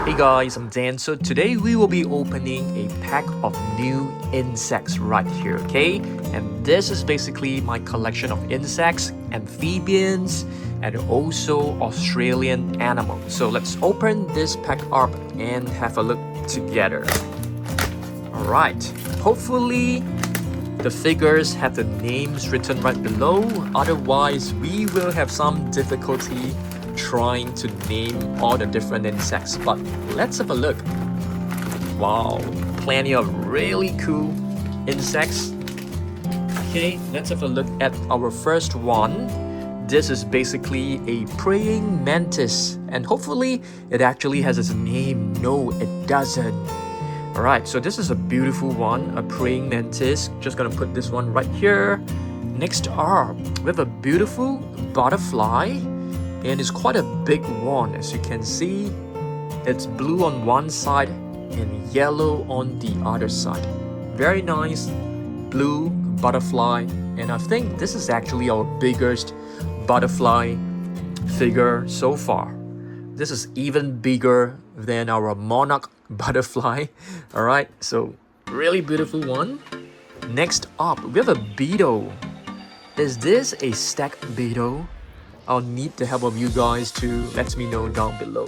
Hey guys, I'm Dan. So today we will be opening a pack of new insects right here, okay? And this is basically my collection of insects, amphibians, and also Australian animals. So let's open this pack up and have a look together. Alright, hopefully the figures have the names written right below, otherwise we will have some difficulty trying to name all the different insects. But let's have a look. Wow, plenty of really cool insects. Okay, let's have a look at our first one. This is basically a praying mantis, and hopefully it actually has its name. No, it doesn't. Alright, so this is a beautiful one, a praying mantis. Just gonna put this one right here. Next up, we have a beautiful butterfly, and it's quite a big one. As you can see, it's blue on one side and yellow on the other side. Very nice blue butterfly, and I think this is actually our biggest butterfly figure so far. This is even bigger than our monarch butterfly. Alright, so really beautiful one. Next up, we have a beetle. Is this a stack beetle? I'll need the help of you guys to let me know down below.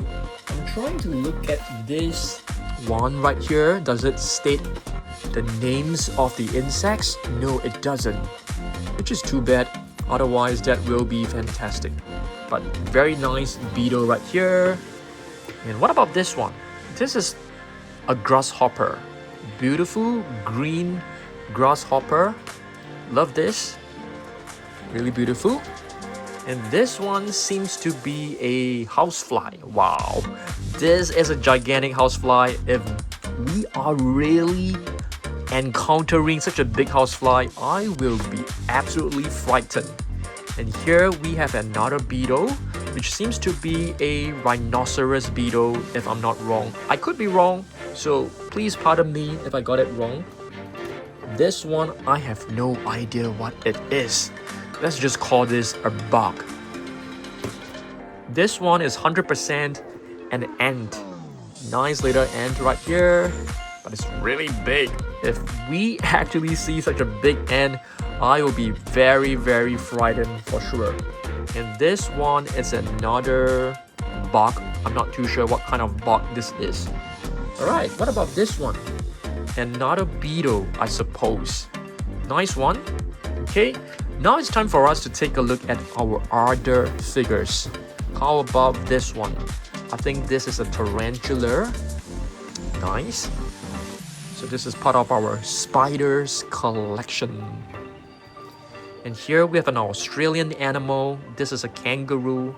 I'm trying to look at this one right here. Does it state the names of the insects? No, it doesn't, which is too bad. Otherwise, that will be fantastic. But very nice beetle right here. And what about this one? This is a grasshopper. Beautiful green grasshopper. Love this. Really beautiful. And this one seems to be a housefly. Wow, this is a gigantic housefly. If we are really encountering such a big housefly, I will be absolutely frightened. And here we have another beetle, which seems to be a rhinoceros beetle, if I'm not wrong. I could be wrong, so please pardon me if I got it wrong. This one, I have no idea what it is. Let's just call this a bug. This one is 100% an ant. Nice little ant right here, but it's really big. If we actually see such a big ant, I will be very, very frightened for sure. And this one is another bug. I'm not too sure what kind of bug this is. Alright, what about this one? Another beetle, I suppose. Nice one. Okay, now it's time for us to take a look at our other figures. How about this one? I think this is a tarantula. Nice. So this is part of our spiders collection. And here we have an Australian animal. This is a kangaroo.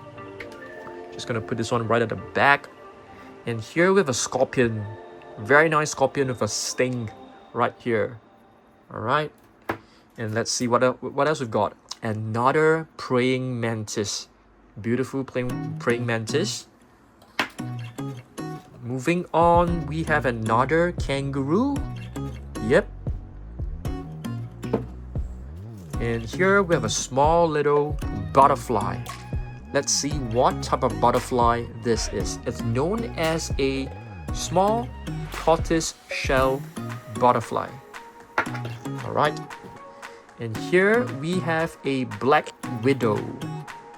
Just gonna put this one right at the back. And here we have a scorpion. Very nice scorpion with a sting right here. Alright. And let's see what else we've got. Another praying mantis. Beautiful praying mantis. Moving on, we have another kangaroo. Yep. And here we have a small little butterfly. Let's see what type of butterfly this is. It's known as a small tortoise shell butterfly. Alright. And here we have a black widow.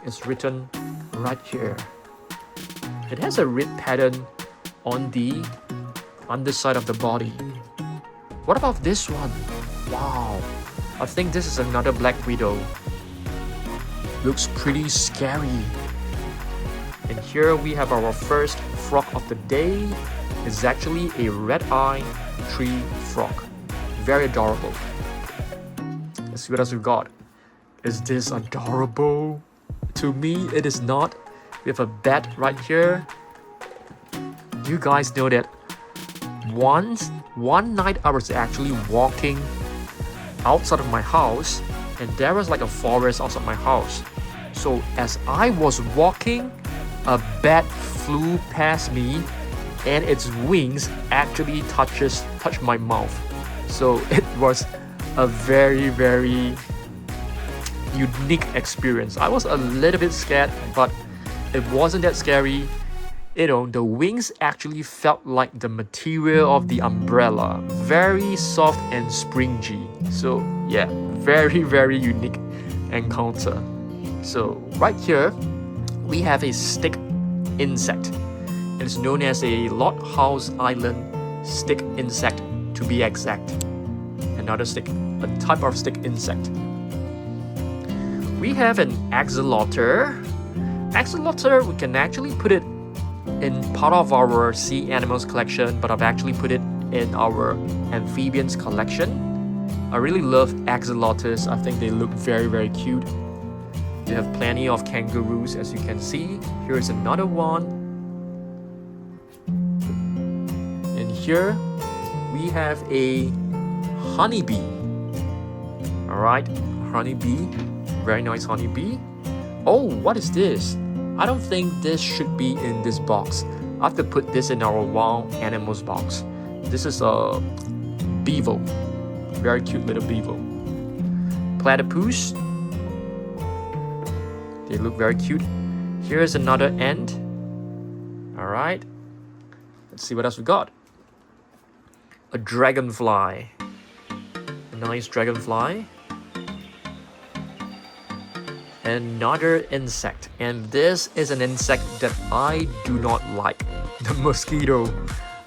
It's written right here. It has a red pattern on the underside of the body. What about this one? Wow, I think this is another black widow. Looks pretty scary. And here we have our first frog of the day. It's actually a red-eye tree frog. Very adorable. Let's see what else we've got. Is this adorable? To me, it is not. We have a bat right here. You guys know that one night I was actually walking outside of my house, and there was like a forest outside my house. So as I was walking, a bat flew past me, and its wings actually touched my mouth. So it was a very, very unique experience. I was a little bit scared, but it wasn't that scary. The wings actually felt like the material of the umbrella. Very soft and springy. So yeah, very unique encounter. So right here, we have a stick insect. It is known as a Lord Howe's Island stick insect to be exact. Another stick, a type of stick insect. We have an axolotl. Axolotl, we can actually put it in part of our sea animals collection, but I've actually put it in our amphibians collection. I really love axolotls. I think they look very cute. We have plenty of kangaroos, as you can see. Here's another one. And here we have a honeybee. Alright, honeybee. Very nice honeybee. Oh, what is this? I don't think this should be in this box. I have to put this in our wild animals box. This is a beetle. Very cute little beetle. Platypus. They look very cute. Here's another ant. Alright. Let's see what else we got. A dragonfly. A nice dragonfly. Another insect, and this is an insect that I do not like. The mosquito.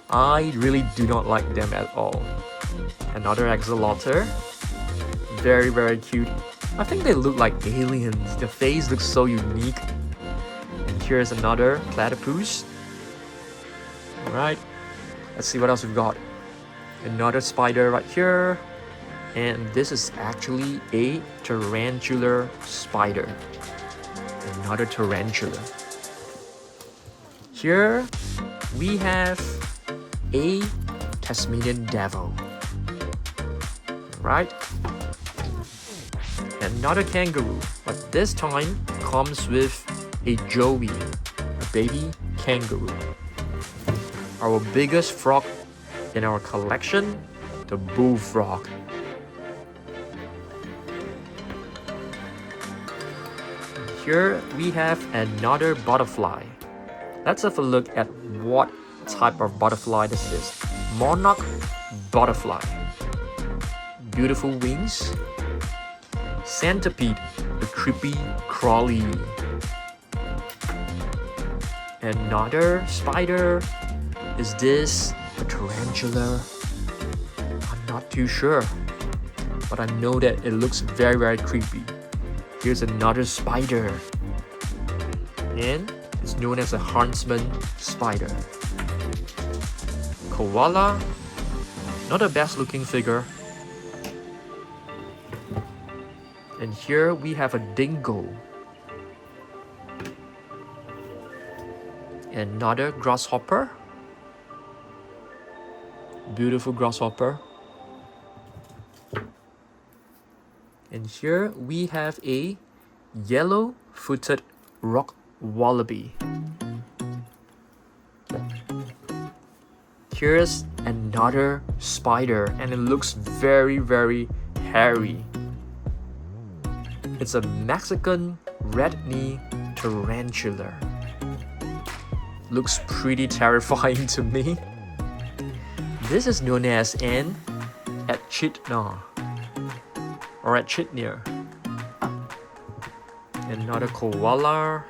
I really do not like them at all. Another axolotl. Very cute. I think they look like aliens. The face looks so unique. And here's another platypus. Alright, let's see what else we've got. Another spider right here. And this is actually a tarantula spider. Another tarantula. Here we have a Tasmanian devil. Right? Another kangaroo, but this time comes with a joey, a baby kangaroo. Our biggest frog in our collection, the bullfrog. Here we have another butterfly. Let's have a look at what type of butterfly this is. Monarch butterfly. Beautiful wings. Centipede, the creepy crawly. Another spider. Is this a tarantula? I'm not too sure, but I know that it looks very creepy. Here's another spider, and it's known as a huntsman spider. Koala, not the best looking figure. And here we have a dingo. Another grasshopper. Beautiful grasshopper. And here we have a yellow-footed rock wallaby. Here's another spider, and it looks very hairy. It's a Mexican red-knee tarantula. Looks pretty terrifying to me. This is known as an echidna or echidna. Another koala.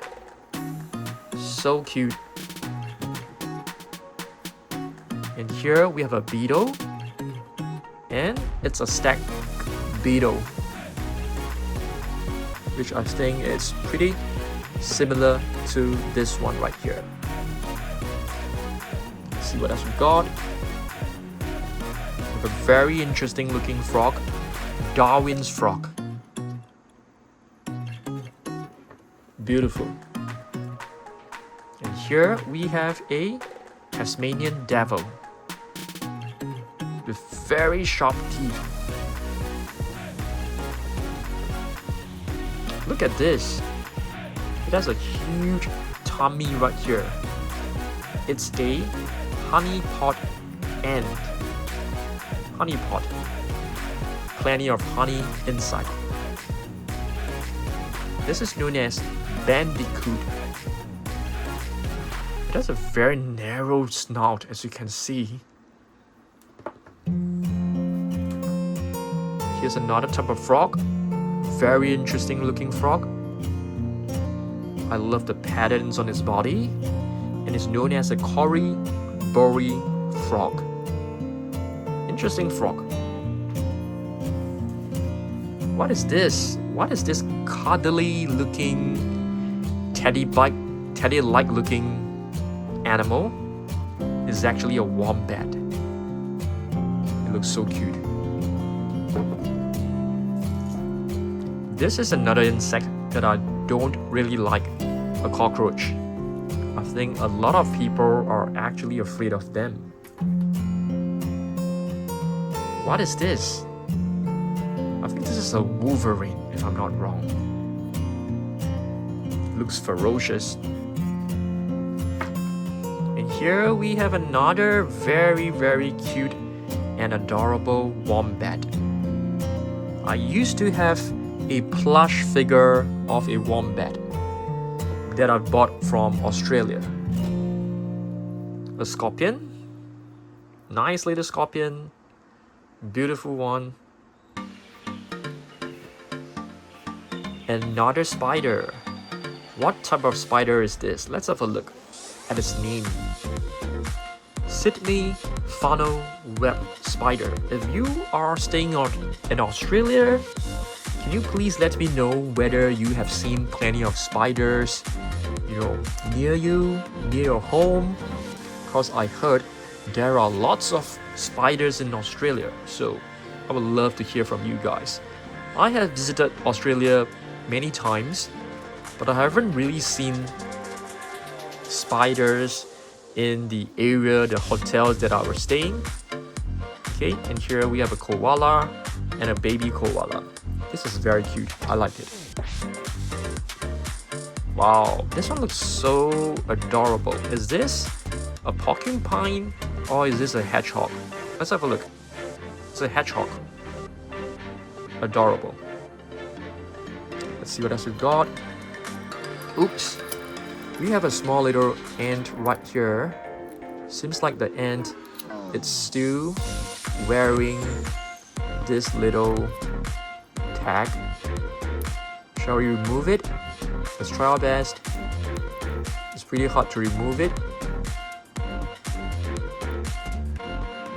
So cute. And here we have a beetle, and it's a stag beetle, which I think is pretty similar to this one right here. Let's see what else we got. We have a very interesting looking frog, Darwin's frog. Beautiful. And here we have a Tasmanian devil with very sharp teeth. Look at this. It has a huge tummy right here. It's a honeypot ant. Honeypot. Plenty of honey inside. This is known as bandicoot. It has a very narrow snout, as you can see. Here's another type of frog. Very interesting looking frog. I love the patterns on its body, and it's known as a Cory-Bory frog. Interesting frog. What is this? What is this cuddly looking teddy-like looking animal? It's actually a wombat. It looks so cute. This is another insect that I don't really like, a cockroach. I think a lot of people are actually afraid of them. What is this? I think this is a wolverine, if I'm not wrong. Looks ferocious. And here we have another very, very cute and adorable wombat. I used to have a plush figure of a wombat that I bought from Australia. A scorpion. Nice little scorpion. Beautiful one. Another spider. What type of spider is this? Let's have a look at its name. Sydney funnel web spider. If you are staying in Australia, can you please let me know whether you have seen plenty of spiders, near you, near your home? Because I heard there are lots of spiders in Australia, so I would love to hear from you guys. I have visited Australia many times, but I haven't really seen spiders in the area, the hotels that I was staying. Okay, and here we have a koala and a baby koala. This is very cute. I like it. Wow, this one looks so adorable. Is this a porcupine or is this a hedgehog? Let's have a look. It's a hedgehog. Adorable. Let's see what else we've got. Oops. We have a small little ant right here. Seems like the ant, it's still wearing this little tag. Shall we remove it? Let's try our best. It's pretty hard to remove it.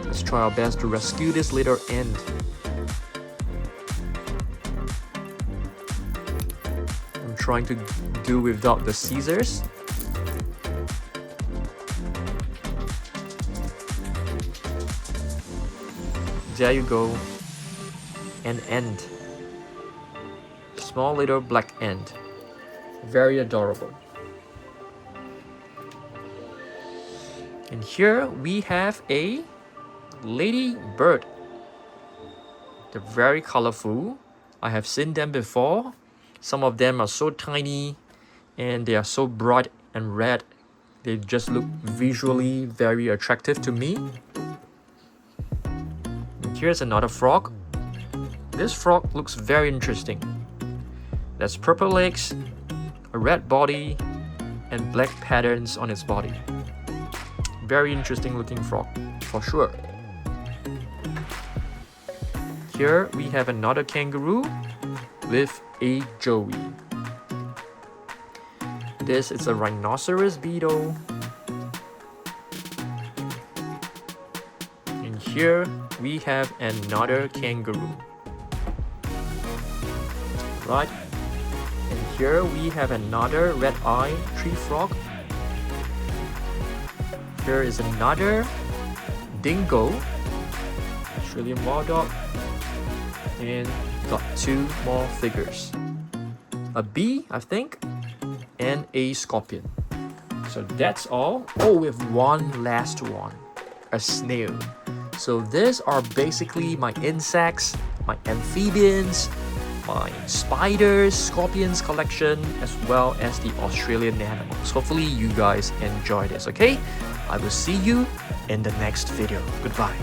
Let's try our best to rescue this little ant. I'm trying to do without the scissors. There you go. An ant. Small little black ant. Very adorable. And here we have a ladybird. They're very colorful. I have seen them before. Some of them are so tiny and they are so bright and red. They just look visually very attractive to me. And here's another frog. This frog looks very interesting. There's purple legs, a red body, and black patterns on its body. Very interesting looking frog, for sure. Here we have another kangaroo with a joey. This is a rhinoceros beetle. And here we have another kangaroo. Right? And here we have another red-eye tree frog. Here is another dingo, Australian wild dog, and got two more figures. A bee, I think, and a scorpion. So that's all. Oh, we have one last one, a snail. So these are basically my insects, my amphibians, my spiders, scorpions collection, as well as the Australian animals. Hopefully you guys enjoy this, okay? I will see you in the next video. Goodbye.